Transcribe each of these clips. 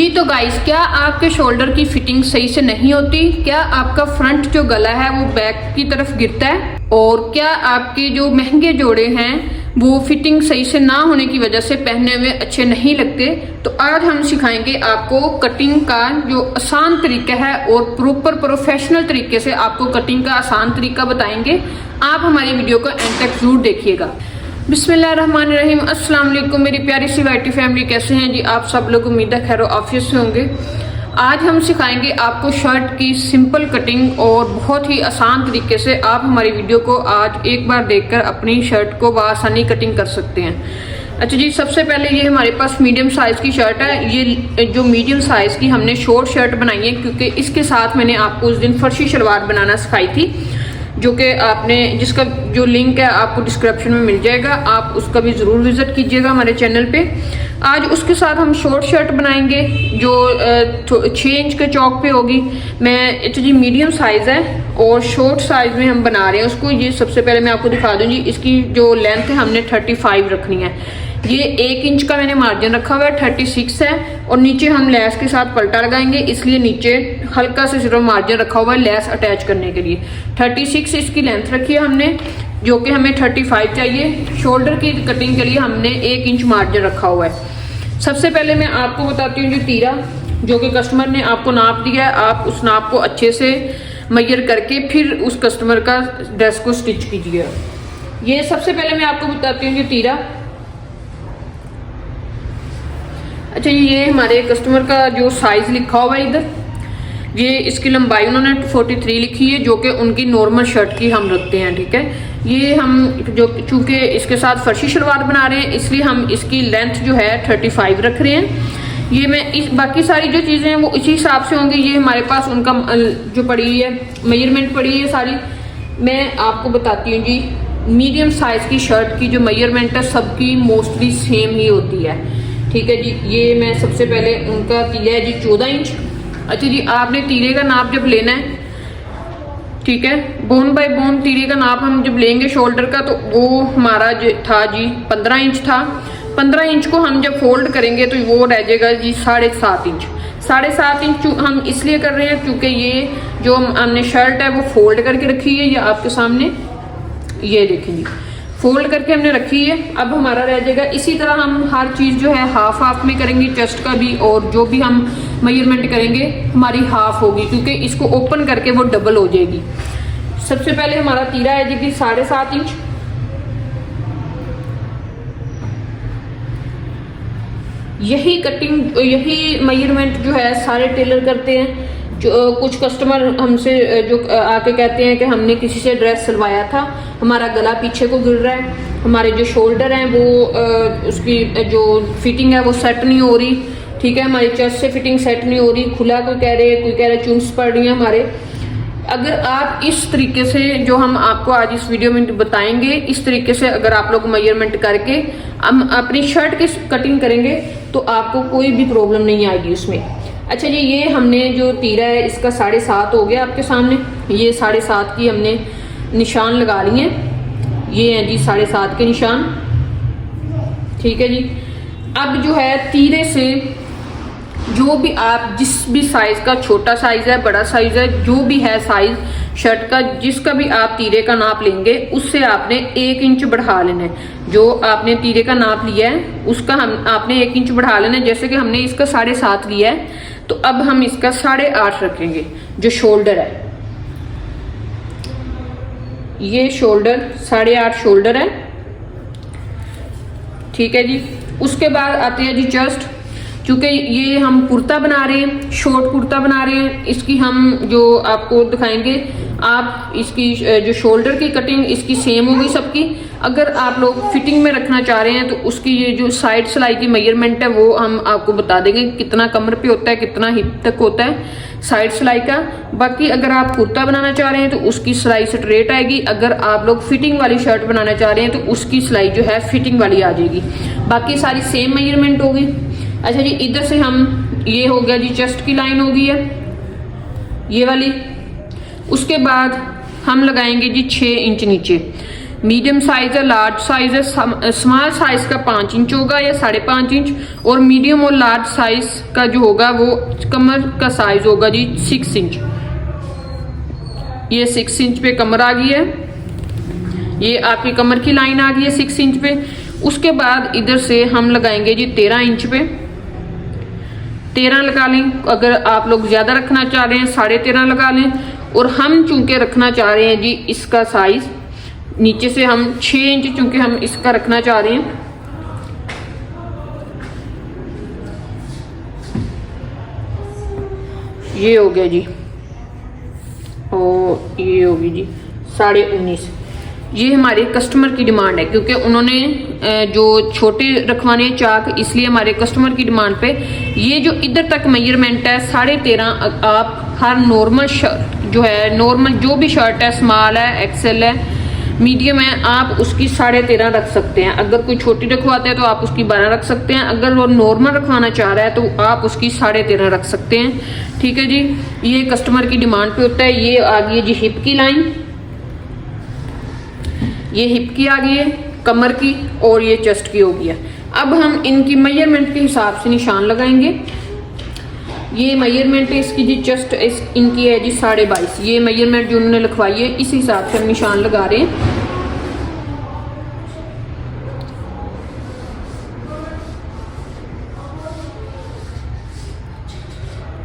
जी तो गाइस, क्या आपके शोल्डर की फिटिंग सही से नहीं होती? क्या आपका फ्रंट जो गला है वो बैक की तरफ गिरता है? और क्या आपके जो महंगे जोड़े हैं वो फिटिंग सही से ना होने की वजह से पहनने में अच्छे नहीं लगते? तो आज हम सिखाएंगे आपको कटिंग का जो आसान तरीका है और प्रॉपर प्रोफेशनल तरीके से आपको कटिंग का आसान तरीका बताएंगे। आप हमारी वीडियो को एंड तक जरूर देखिएगा। बिस्मिल्लाहिर्रहमानिर्रहीम। अस्सलाम वालेकुम मेरी प्यारी सी वाइटी फैमिली, कैसे हैं जी आप सब लोग? उम्मीद है खैर ऑफिस से होंगे। आज हम सिखाएंगे आपको शर्ट की सिंपल कटिंग और बहुत ही आसान तरीके से आप हमारी वीडियो को आज एक बार देखकर अपनी शर्ट को बआसानी कटिंग कर सकते हैं। अच्छा जी, सबसे पहले ये हमारे पास मीडियम साइज़ की शर्ट है। ये जो मीडियम साइज़ की हमने शॉर्ट शर्ट बनाई है क्योंकि इसके साथ मैंने आपको उस दिन फर्शी शलवार बनाना सिखाई थी, जो कि आपने जिसका जो लिंक है आपको डिस्क्रिप्शन में मिल जाएगा, आप उसका भी ज़रूर विज़िट कीजिएगा हमारे चैनल पे। आज उसके साथ हम शॉर्ट शर्ट बनाएंगे जो 6 इंच के चौक पे होगी। मैं जी मीडियम साइज़ है और शॉर्ट साइज़ में हम बना रहे हैं उसको। ये सबसे पहले मैं आपको दिखा दूँ जी, इसकी जो लेंथ है हमने 35 रखनी है। ये 1 इंच का मैंने मार्जिन रखा हुआ है, 36 है। और नीचे हम लेस के साथ पलटा लगाएंगे, इसलिए नीचे हल्का से सिर्फ मार्जिन रखा हुआ है लेस अटैच करने के लिए। 36 इसकी लेंथ रखी है हमने, जो कि हमें 35 चाहिए। शोल्डर की कटिंग के लिए हमने 1 इंच मार्जिन रखा हुआ है। सबसे पहले मैं आपको बताती हूँ जो तीरा जो कि कस्टमर ने आपको नाप दिया है, आप उस नाप को अच्छे से मेजर करके फिर उस कस्टमर का ड्रेस को स्टिच कीजिए। ये सबसे पहले मैं आपको बताती हूँ जो तीरा। अच्छा, ये हमारे कस्टमर का जो साइज़ लिखा हुआ है इधर, ये इसकी लंबाई उन्होंने 43 लिखी है, जो कि उनकी नॉर्मल शर्ट की हम रखते हैं। ठीक है, ये हम जो चूँकि इसके साथ फर्शी शलवार बना रहे हैं इसलिए हम इसकी लेंथ जो है 35 रख रहे हैं। ये मैं इस बाकी सारी जो चीज़ें हैं वो इसी हिसाब से होंगी। ये हमारे पास उनका जो पड़ी है मेजरमेंट पड़ी है सारी। मैं आपको बताती हूँ जी, मीडियम साइज़ की शर्ट की जो मेजरमेंट है सबकी मोस्टली सेम ही होती है। ठीक है जी, ये मैं सबसे पहले उनका तीरा है जी 14 इंच। अच्छा जी, आपने तीरे का नाप जब लेना है, ठीक है, बोन बाय बोन तीरे का नाप हम जब लेंगे शोल्डर का, तो वो हमारा जो था जी 15 इंच था। 15 इंच को हम जब फोल्ड करेंगे तो वो रह जाएगा जी 7.5 इंच। 7.5 इंच हम इसलिए कर रहे हैं क्योंकि ये जो हमने शर्ट है वो फोल्ड करके रखी है, ये आपके सामने ये देखेंगे फोल्ड करके हमने रखी है। अब हमारा रह जाएगा, इसी तरह हम हर चीज़ जो है हाफ हाफ में करेंगे, चेस्ट का भी, और जो भी हम मेजरमेंट करेंगे हमारी हाफ होगी क्योंकि इसको ओपन करके वो डबल हो जाएगी। सबसे पहले हमारा तीरा है जी कि 7.5 इंच। यही कटिंग यही मेजरमेंट जो है सारे टेलर करते हैं। जो कुछ कस्टमर हमसे जो आके कहते हैं कि हमने किसी से ड्रेस सिलवाया था, हमारा गला पीछे को गिर रहा है, हमारे जो शोल्डर हैं वो उसकी जो फिटिंग है वो सेट नहीं हो रही। ठीक है, हमारी चेस्ट से फिटिंग सेट नहीं हो रही, खुला कोई कह रहे चुन्स पड़ रही है हमारे। अगर आप इस तरीके से जो हम आपको आज इस वीडियो में बताएंगे, इस तरीके से अगर आप लोग मेजरमेंट करके हम अपनी शर्ट की कटिंग करेंगे तो आपको कोई भी प्रॉब्लम नहीं आएगी उसमें। अच्छा जी, ये हमने जो तीरा है इसका 7.5 हो गया आपके सामने। ये 7.5 की हमने निशान लगा लिए हैं, ये हैं जी 7.5 के निशान। ठीक है जी, अब जो है तीरे से जो भी आप जिस भी साइज़ का, छोटा साइज़ है बड़ा साइज़ है, जो भी है साइज़ शर्ट का, जिसका भी आप तीरे का नाप लेंगे उससे आपने 1 इंच बढ़ा लेना है। जो आपने तीरे का नाप लिया है उसका आपने 1 इंच बढ़ा लेना है। जैसे कि हमने इसका 7.5 लिया है तो अब हम इसका 8.5 रखेंगे। जो शोल्डर है, ये शोल्डर 8.5 शोल्डर है। ठीक है जी, उसके बाद आते हैं जी चेस्ट। क्योंकि ये हम कुर्ता बना रहे हैं, शॉर्ट कुर्ता बना रहे हैं, इसकी हम जो आपको दिखाएंगे, आप इसकी जो शोल्डर की कटिंग इसकी सेम होगी सबकी। अगर आप लोग फिटिंग में रखना चाह रहे हैं तो उसकी ये जो साइड सिलाई की मेजरमेंट है वो हम आपको बता देंगे, कितना कमर पे होता है, कितना हिप तक होता है साइड सिलाई का। बाकी अगर आप कुर्ता बनाना चाह रहे हैं तो उसकी सिलाई स्ट्रेट आएगी। अगर आप लोग फिटिंग वाली शर्ट बनाना चाह रहे हैं तो उसकी सिलाई जो है फिटिंग वाली आ जाएगी। बाकी सारी सेम मेजरमेंट होगी। अच्छा जी, इधर से हम ये हो गया जी चेस्ट की लाइन होगी है ये वाली। उसके बाद हम लगाएंगे जी 6 इंच नीचे। मीडियम साइज है, लार्ज साइज है। स्मॉल साइज का 5 इंच होगा या 5.5 इंच, और मीडियम और लार्ज साइज का जो होगा वो कमर का साइज होगा जी 6 इंच। ये 6 इंच पे कमर आ गई है, ये आपकी कमर की लाइन आ गई है 6 इंच पे। उसके बाद इधर से हम लगाएंगे जी 13 इंच पे, 13 लगा लें। अगर आप लोग ज्यादा रखना चाह रहे हैं 13.5 लगा लें। और हम चूंकि रखना चाह रहे हैं जी इसका साइज नीचे से हम 6 इंच चूंकि हम इसका रखना चाह रहे हैं, ये हो गया जी, और ये होगी जी 19.5। ये हमारे कस्टमर की डिमांड है, क्योंकि उन्होंने जो छोटे रखवाने हैं चाक, इसलिए हमारे कस्टमर की डिमांड पे ये जो इधर तक मेजरमेंट है 13.5। आप हर नॉर्मल शर्ट जो है, नॉर्मल जो भी शर्ट है, स्मॉल है, एक्सेल है, मीडियम है, आप उसकी 13.5 रख सकते हैं। अगर कोई छोटी रखवाते हैं तो आप उसकी 12 रख सकते हैं। अगर वो नॉर्मल रखवाना चाह रहा है तो आप उसकी 13.5 रख सकते हैं। ठीक है जी, ये कस्टमर की डिमांड पे होता है। ये आ गई है जी हिप की लाइन, ये हिप की आ गई है, कमर की, और ये चेस्ट की हो गई है। अब हम इनकी मेजरमेंट के हिसाब से निशान लगाएंगे। ये मेजरमेंट है इसकी जी, चेस्ट इनकी है जी 22.5। ये मेजरमेंट जो उन्होंने लिखवाई है इस हिसाब से हम निशान लगा रहे हैं।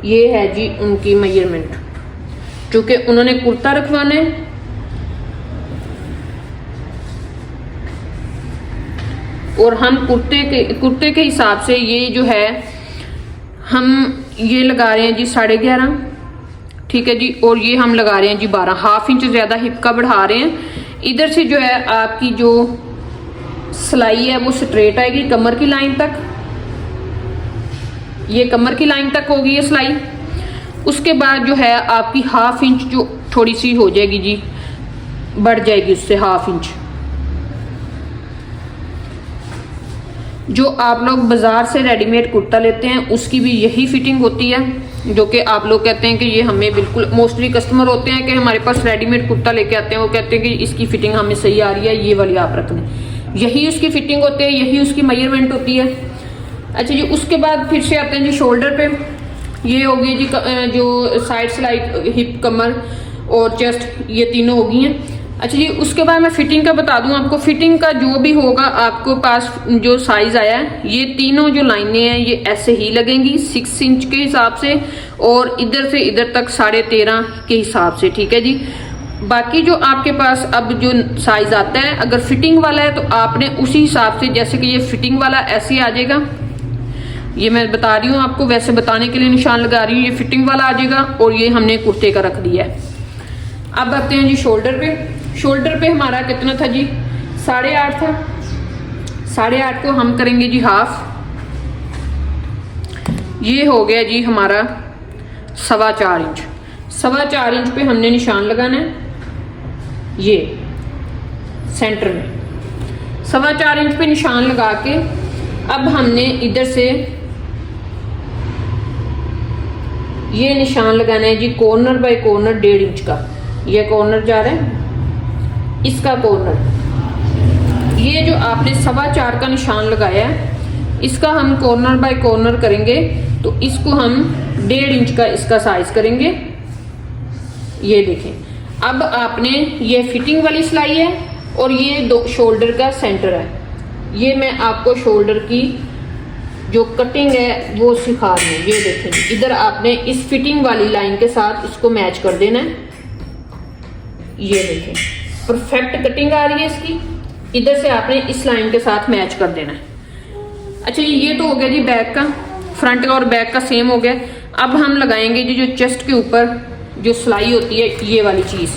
ये है जी उनकी मेजरमेंट, क्योंकि उन्होंने कुर्ता रखवाना है और हम कुर्ते के हिसाब से ये जो है हम ये लगा रहे हैं जी 11.5। ठीक है जी, और ये हम लगा रहे हैं जी 12, हाफ इंच ज्यादा हिप का बढ़ा रहे हैं। इधर से जो है आपकी जो सिलाई है वो स्ट्रेट आएगी कमर की लाइन तक, ये कमर की लाइन तक होगी ये सिलाई। उसके बाद जो है आपकी हाफ इंच जो थोड़ी सी हो जाएगी जी, बढ़ जाएगी उससे हाफ इंच। जो आप लोग बाजार से रेडीमेड कुर्ता लेते हैं उसकी भी यही फिटिंग होती है, जो कि आप लोग कहते हैं कि ये हमें बिल्कुल, मोस्टली कस्टमर होते हैं कि हमारे पास रेडीमेड कुर्ता लेके आते हैं, वो कहते हैं कि इसकी फिटिंग हमें सही आ रही है, ये वाली आप रख लें। यही उसकी फिटिंग होती है, यही उसकी मेजरमेंट होती है। अच्छा जी, उसके बाद फिर से आते हैं जी शोल्डर पे। ये होगी जी जो साइड सिलाई, हिप, कमर और चेस्ट, ये तीनों होगी हैं। अच्छा जी, उसके बाद मैं फिटिंग का बता दूं आपको। फिटिंग का जो भी होगा आपको पास जो साइज आया है, ये तीनों जो लाइनें हैं ये ऐसे ही लगेंगी 6 इंच के हिसाब से, और इधर से इधर तक 13.5 के हिसाब से। ठीक है जी, बाकी जो आपके पास अब जो साइज आता है, अगर फिटिंग वाला है तो आपने उसी हिसाब से, जैसे कि ये फिटिंग वाला ऐसे आ जाएगा, ये मैं बता रही हूँ आपको, वैसे बताने के लिए निशान लगा रही हूँ। ये फिटिंग वाला आ जाएगा, और ये हमने कुर्ते का रख दिया है। अब आते हैं जी शोल्डर पे। शोल्डर पे हमारा कितना था जी, 8.5 था। 8.5 को हम करेंगे जी हाफ, ये हो गया जी हमारा 4.25 इंच। 4.25 इंच पे हमने निशान लगाना है, ये सेंटर में 4.25 इंच पे निशान लगा के अब हमने इधर से ये निशान लगाना है जी कॉर्नर बाय कॉर्नर 1.5 इंच का। ये कॉर्नर जा रहा है, इसका कॉर्नर, ये जो आपने 4.25 का निशान लगाया है, इसका हम कॉर्नर बाय कॉर्नर करेंगे तो इसको हम 1.5 इंच का इसका साइज करेंगे। ये देखें, अब आपने, ये फिटिंग वाली सिलाई है और ये दो शोल्डर का सेंटर है। ये मैं आपको शोल्डर की जो कटिंग है वो सिखा रही हूँ। ये देखें, इधर आपने इस फिटिंग वाली लाइन के साथ इसको मैच कर देना है। ये देखें, परफेक्ट कटिंग आ रही है इसकी, इधर से आपने इस लाइन के साथ मैच कर देना है। अच्छा जी, ये तो हो गया जी बैक का, फ्रंट का और बैक का सेम हो गया। अब हम लगाएंगे जी जो चेस्ट के ऊपर जो सिलाई होती है, ये वाली चीज,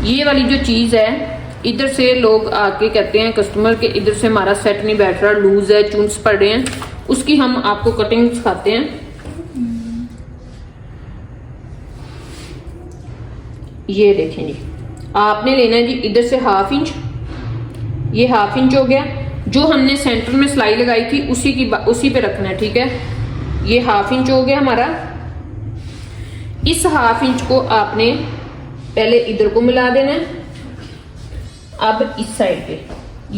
ये वाली जो चीज है, इधर से लोग आके कहते हैं कस्टमर के इधर से हमारा सेट नहीं बैठ रहा, लूज है, चुन्स पड़ रहे हैं, उसकी हम आपको कटिंग सिखाते हैं। ये देखें जी, आपने लेना है जी इधर से हाफ इंच, ये हाफ इंच हो गया। जो हमने सेंटर में सिलाई लगाई थी उसी पे रखना है। ठीक है, ये हाफ इंच हो गया हमारा। इस हाफ इंच को आपने पहले इधर को मिला देना है। अब इस साइड पे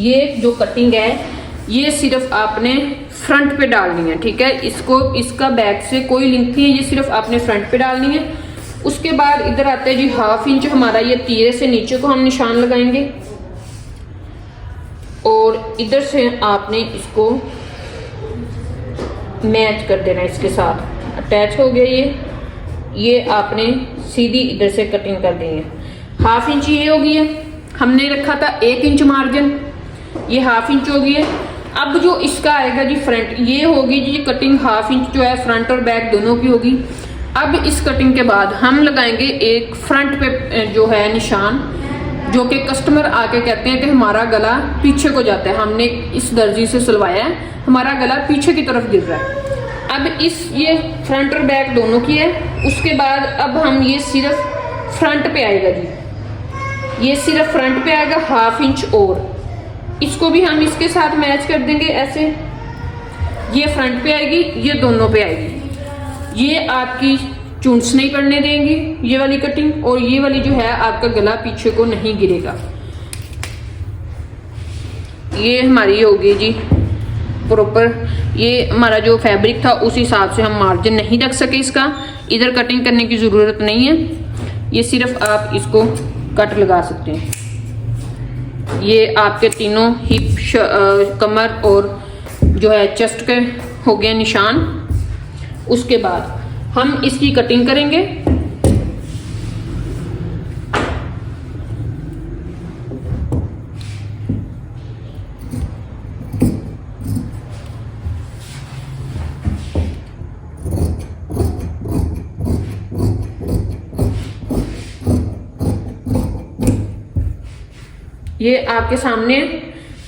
ये जो कटिंग है ये सिर्फ आपने फ्रंट पे डालनी है, ठीक है। इसको इसका बैक से कोई लिंक नहीं है, ये सिर्फ आपने फ्रंट पे डालनी है। उसके बाद इधर आते हैं जी 1/2 इंच हमारा ये तीरे से नीचे को हम निशान लगाएंगे और इधर से आपने इसको मैच कर देना, इसके साथ अटैच हो गया ये आपने सीधी इधर से कटिंग कर देनी है। 1/2 इंच ये हो गई है, हमने रखा था 1 इंच मार्जिन, ये 1/2 इंच हो गई है। अब जो इसका आएगा जी फ्रंट, ये होगी जी कटिंग 1/2 इंच जो है फ्रंट और बैक दोनों की होगी। अब इस कटिंग के बाद हम लगाएंगे एक फ्रंट पे जो है निशान, जो कि कस्टमर आके कहते हैं कि हमारा गला पीछे को जाता है, हमने इस दर्जी से सिलवाया है, हमारा गला पीछे की तरफ गिर रहा है। अब ये फ्रंट और बैक दोनों की है। उसके बाद अब हम ये सिर्फ फ्रंट पे आएगा जी, ये सिर्फ फ्रंट पे आएगा 1/2 इंच और इसको भी हम इसके साथ मैच कर देंगे ऐसे। ये फ्रंट पे आएगी, ये दोनों पे आएगी। ये आपकी चूंट्स नहीं पड़ने देंगी ये वाली कटिंग, और ये वाली जो है आपका गला पीछे को नहीं गिरेगा। ये हमारी होगी जी प्रॉपर। ये हमारा जो फैब्रिक था उस हिसाब से हम मार्जिन नहीं रख सके इसका, इधर कटिंग करने की ज़रूरत नहीं है, ये सिर्फ आप इसको कट लगा सकते हैं। ये आपके तीनों हिप कमर और जो है चेस्ट के हो गए निशान। उसके बाद हम इसकी कटिंग करेंगे। ये आपके सामने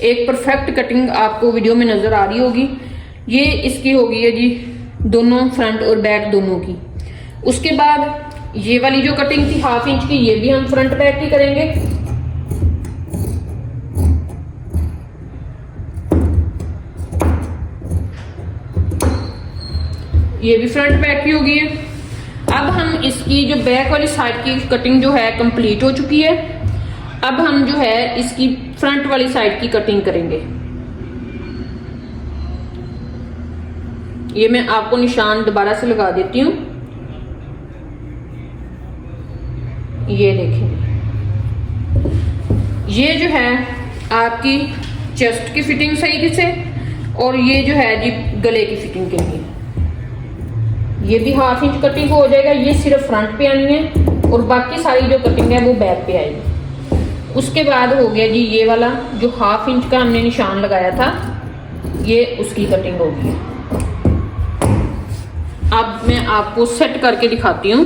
एक परफेक्ट कटिंग आपको वीडियो में नजर आ रही होगी। ये इसकी होगी है जी दोनों फ्रंट और बैक दोनों की। उसके बाद ये वाली जो कटिंग थी 1/2 इंच की, ये भी हम फ्रंट बैक की करेंगे। ये भी फ्रंट बैक की होगी है। अब हम इसकी जो बैक वाली साइड की कटिंग जो है कंप्लीट हो चुकी है। अब हम जो है इसकी फ्रंट वाली साइड की कटिंग करेंगे। ये मैं आपको निशान दोबारा से लगा देती हूँ। ये देखें, ये जो है आपकी चेस्ट की फिटिंग सही से, और ये जो है जी गले की फिटिंग के लिए ये भी 1/2 इंच कटिंग हो जाएगा। ये सिर्फ फ्रंट पे आनी है और बाकी सारी जो कटिंग है वो बैक पे आएगी। उसके बाद हो गया जी ये वाला जो 1/2 इंच का हमने निशान लगाया था, ये उसकी कटिंग होगी। अब मैं आपको सेट करके दिखाती हूँ।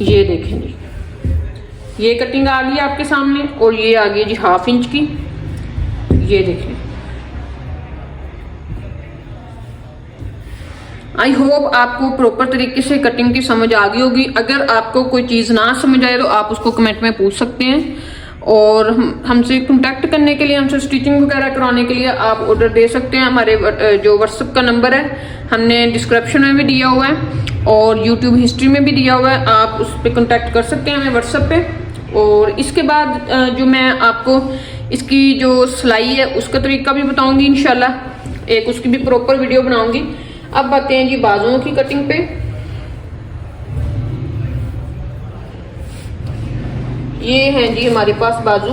ये देखें जी, ये कटिंग आ गई आपके सामने और ये आ गई जी 1/2 इंच की। ये देखें, आई होप आपको प्रॉपर तरीके से कटिंग की समझ आ गई होगी। अगर आपको कोई चीज़ ना समझ आए तो आप उसको कमेंट में पूछ सकते हैं, और हमसे कांटेक्ट करने के लिए, हमसे स्टिचिंग वगैरह कराने के लिए आप ऑर्डर दे सकते हैं। हमारे जो व्हाट्सएप का नंबर है हमने डिस्क्रिप्शन में भी दिया हुआ है और यूट्यूब हिस्ट्री में भी दिया हुआ है, आप उस पर कांटेक्ट कर सकते हैं हमें व्हाट्सएप पे। और इसके बाद जो मैं आपको इसकी जो सिलाई है उसका तरीका भी बताऊंगी इंशाल्लाह, एक उसकी भी प्रॉपर वीडियो बनाऊंगी। अब आते हैं जी बाजुओं की कटिंग पे। ये हैं जी हमारे पास बाजू।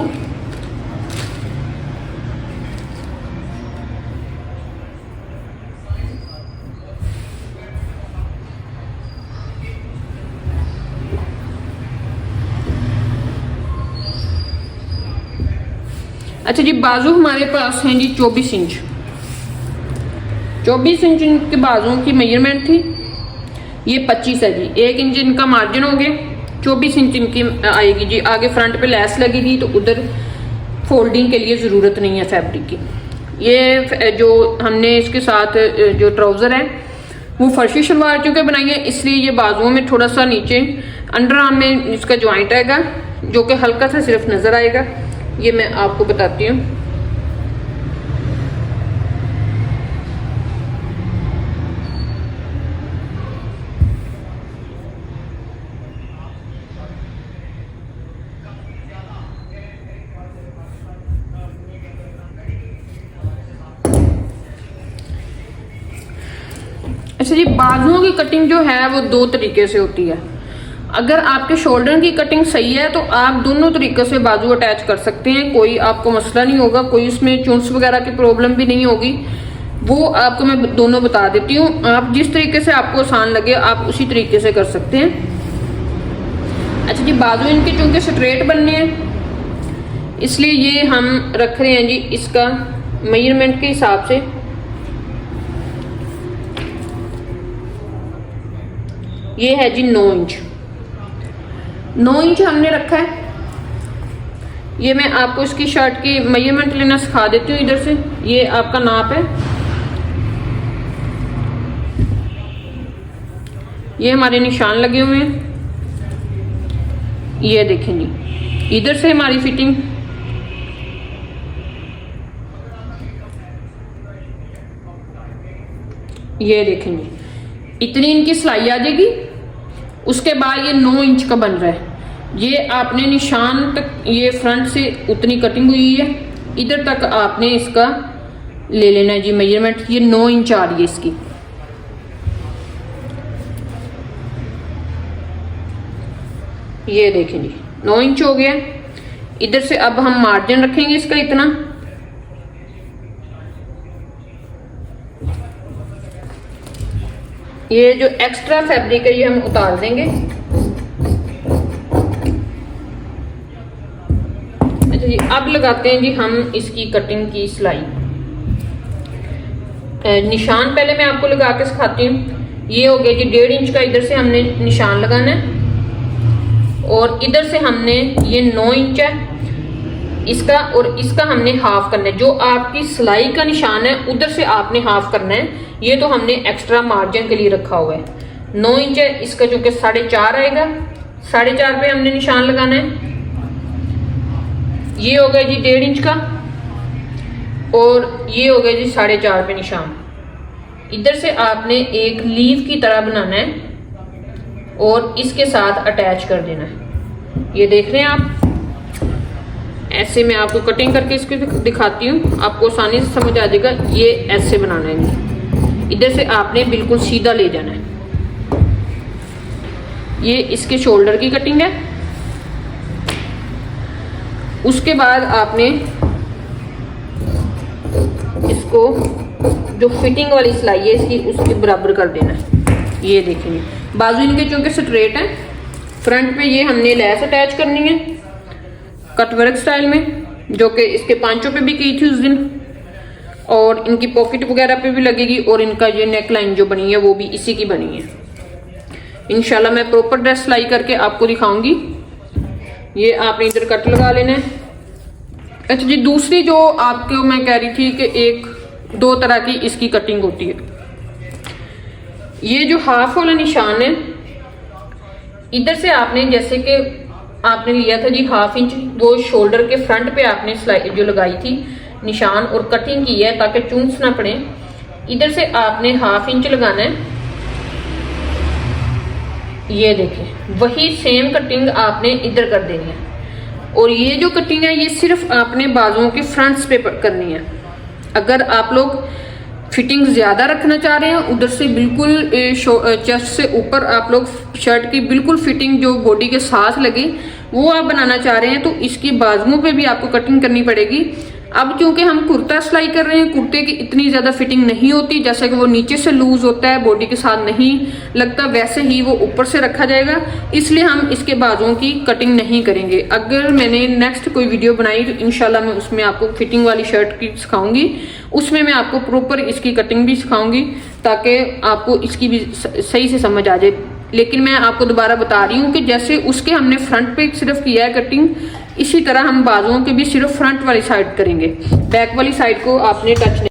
अच्छा जी, बाजू हमारे पास हैं जी 24 इंच। 24 इंच के बाजुओं की मेजरमेंट थी, ये 25 है जी। 1 इंच इनका मार्जिन हो गया, 24 इंच इनकी आएगी जी। आगे फ्रंट पे लेस लगी थी तो उधर फोल्डिंग के लिए ज़रूरत नहीं है फैब्रिक की। ये जो हमने इसके साथ जो ट्राउज़र है वो फर्शी शलवार चूँकि बनाई है, इसलिए ये बाजुओं में थोड़ा सा नीचे अंडर आर्म में इसका जॉइंट आएगा जो कि हल्का सा सिर्फ नज़र आएगा। ये मैं आपको बताती हूँ। अच्छा जी, बाजुओं की कटिंग जो है वो दो तरीके से होती है। अगर आपके शोल्डर की कटिंग सही है तो आप दोनों तरीके से बाजू अटैच कर सकते हैं, कोई आपको मसला नहीं होगा, कोई उसमें चुन्स वगैरह की प्रॉब्लम भी नहीं होगी। वो आपको मैं दोनों बता देती हूँ, आप जिस तरीके से आपको आसान लगे आप उसी तरीके से कर सकते हैं। अच्छा जी, बाजू इनके चूंकि स्ट्रेट बनने हैं इसलिए ये हम रख रहे हैं जी इसका मेजरमेंट के हिसाब से। ये है जी 9 इंच, 9 इंच हमने रखा है। ये मैं आपको इसकी शर्ट की मेजरमेंट लेना सिखा देती हूँ। इधर से ये आपका नाप है, ये हमारे निशान लगे हुए हैं। ये देखें जी, इधर से हमारी फिटिंग, ये देखें जी, इतनी इनकी सिलाई आ जाएगी। उसके बाद ये 9 इंच का बन रहा है। ये आपने निशान तक, ये फ्रंट से उतनी कटिंग हुई है, इधर तक आपने इसका ले लेना है जी मेजरमेंट। ये 9 इंच आ रही है इसकी। ये देखें जी 9 इंच हो गया। इधर से अब हम मार्जिन रखेंगे इसका इतना, ये जो एक्स्ट्रा फैब्रिक है ये हम उतार देंगे। अच्छा जी, अब लगाते हैं जी हम इसकी कटिंग की सिलाई। निशान पहले मैं आपको लगा के सिखाती हूँ। ये हो गया जी 1.5 इंच का, इधर से हमने निशान लगाना है और इधर से हमने, ये 9 इंच है इसका, और इसका हमने हाफ करना है। जो आपकी सिलाई का निशान है उधर से आपने हाफ करना है। ये तो हमने एक्स्ट्रा मार्जिन के लिए रखा हुआ है। 9 इंच है इसका, जो कि 4.5 आएगा, 4.5 पे हमने निशान लगाना है। ये हो गया जी 1.5 इंच का, और ये हो गया जी 4.5 पे निशान। इधर से आपने एक लीव की तरह बनाना है और इसके साथ अटैच कर देना है। ये देख रहे हैं आप, ऐसे मैं आपको कटिंग करके इसको दिखाती हूँ, आपको आसानी से समझ आ जाएगा। ये ऐसे बनाना है, इधर से आपने बिल्कुल सीधा ले जाना है। ये इसके शोल्डर की कटिंग है। उसके बाद आपने इसको, जो फिटिंग वाली सिलाई है इसकी, उसके बराबर कर देना है। ये देखेंगे बाजू इनके चूंकि स्ट्रेट है, फ्रंट पे ये हमने लेस अटैच करनी है कटवर्क स्टाइल में, जो कि इसके पांचों पे भी की थी उस दिन, और इनकी पॉकेट वगैरह पे भी लगेगी, और इनका ये नेक लाइन जो बनी है वो भी इसी की बनी है। इंशाल्लाह मैं प्रॉपर ड्रेस सिलाई करके आपको दिखाऊंगी। ये आपने इधर कट लगा लेना है। अच्छा जी, दूसरी जो आपको मैं कह रही थी कि 2 तरह की इसकी कटिंग होती है। ये जो हाफ वाला निशान है, इधर से आपने, जैसे कि आपने लिया था जी 1/2 इंच, वो शोल्डर के फ्रंट पे आपने सिलाई जो लगाई थी निशान और कटिंग की है ताकि चुन्स ना पड़े। इधर से आपने 1/2 इंच लगाना है। ये देखें, वही सेम कटिंग आपने इधर कर देनी है। और ये जो कटिंग है ये सिर्फ आपने बाजुओं के फ्रंट्स पे करनी है। अगर आप लोग फिटिंग ज्यादा रखना चाह रहे हैं, उधर से बिल्कुल चेस्ट से ऊपर आप लोग शर्ट की बिल्कुल फिटिंग जो बॉडी के साथ लगे वो आप बनाना चाह रहे हैं, तो इसकी बाजुओं पे भी आपको कटिंग करनी पड़ेगी। अब क्योंकि हम कुर्ता सिलाई कर रहे हैं, कुर्ते की इतनी ज्यादा फिटिंग नहीं होती, जैसे कि वो नीचे से लूज होता है, बॉडी के साथ नहीं लगता, वैसे ही वो ऊपर से रखा जाएगा, इसलिए हम इसके बाजुओं की कटिंग नहीं करेंगे। अगर मैंने नेक्स्ट कोई वीडियो बनाई तो इंशाल्लाह मैं उसमें आपको फिटिंग वाली शर्ट की सिखाऊंगी, उसमें मैं आपको प्रॉपर इसकी कटिंग भी सिखाऊंगी ताकि आपको इसकी भी सही से समझ आ जाए। लेकिन मैं आपको दोबारा बता रही हूँ कि जैसे उसके हमने फ्रंट पे सिर्फ किया है कटिंग, इसी तरह हम बाजुओं के भी सिर्फ फ्रंट वाली साइड करेंगे, बैक वाली साइड को आपने टच नहीं